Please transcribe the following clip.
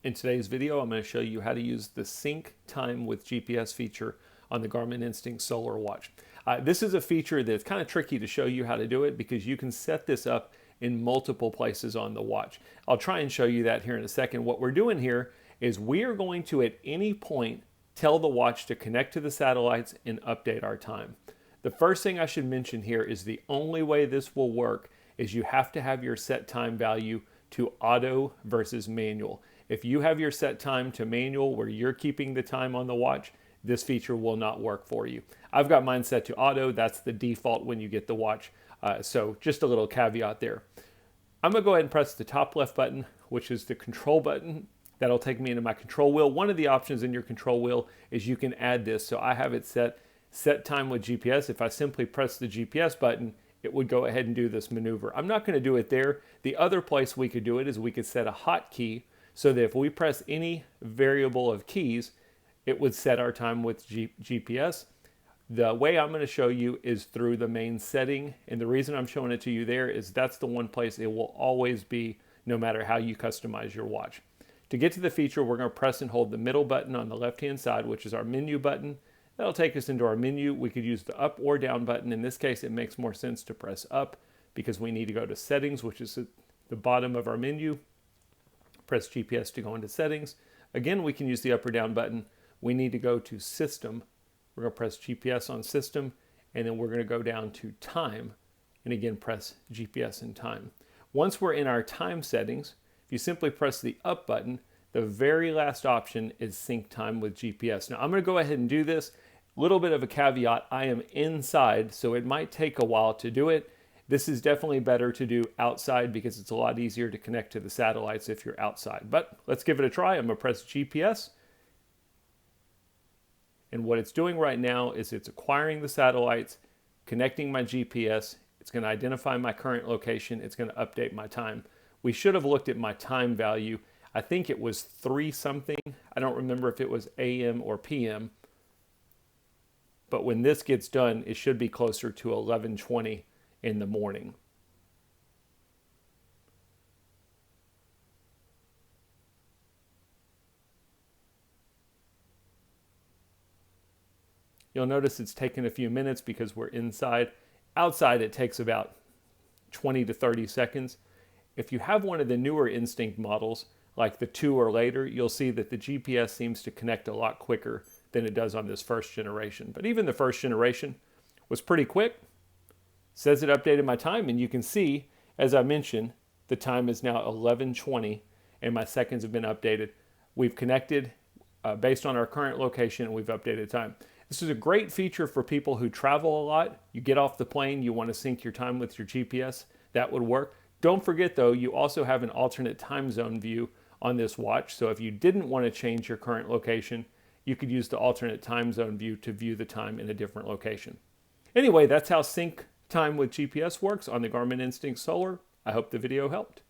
In today's video, I'm going to show you how to use the sync time with GPS feature on the Garmin Instinct Solar watch. This is a feature that's kind of tricky to show you how to do it because you can set this up in multiple places on the watch. I'll try and show you that here in a second. What we're doing here is we are going to at any point tell the watch to connect to the satellites and update our time. The first thing I should mention here is the only way this will work is you have to have your set time value to auto versus manual. If you have your set time to manual where you're keeping the time on the watch, this feature will not work for you. I've got mine set to auto. That's the default when you get the watch. So just a little caveat there. I'm gonna go ahead and press the top left button, which is the control button. That'll take me into my control wheel. One of the options in your control wheel is you can add this. So I have it set time with GPS. If I simply press the GPS button, it would go ahead and do this maneuver. I'm not gonna do it there. The other place we could do it is we could set a hotkey so that if we press any variable of keys, it would set our time with GPS. The way I'm going to show you is through the main setting, and the reason I'm showing it to you there is that's the one place it will always be no matter how you customize your watch. To get to the feature, we're going to press and hold the middle button on the left-hand side, which is our menu button. That'll take us into our menu. We could use the up or down button. In this case, it makes more sense to press up because we need to go to settings, which is at the bottom of our menu. Press GPS to go into settings. Again, we can use the up or down button. We need to go to system. We're going to press GPS on system, and then we're going to go down to time, and again press GPS and time. Once we're in our time settings, if you simply press the up button, the very last option is sync time with GPS. Now I'm going to go ahead and do this. A little bit of a caveat, I am inside, so it might take a while to do it. This is definitely better to do outside because it's a lot easier to connect to the satellites if you're outside. But let's give it a try. I'm going to press GPS. And what it's doing right now is it's acquiring the satellites, connecting my GPS. It's going to identify my current location. It's going to update my time. We should have looked at my time value. I think it was 3 something. I don't remember if it was AM or PM. But when this gets done, it should be closer to 11:20 in the morning. You'll notice it's taken a few minutes because we're inside. Outside, it takes about 20 to 30 seconds. If you have one of the newer Instinct models, like the 2 or later, you'll see that the GPS seems to connect a lot quicker than it does on this first generation. But even the first generation was pretty quick. Says it updated my time, and you can see, as I mentioned, the time is now 11:20 and my seconds have been updated. We've connected based on our current location, and we've updated time. This is a great feature for people who travel a lot. You get off the plane, you want to sync your time with your GPS, that would work. Don't forget though, you also have an alternate time zone view on this watch. So if you didn't want to change your current location, you could use the alternate time zone view to view the time in a different location. Anyway, that's how sync time with GPS works on the Garmin Instinct Solar. I hope the video helped.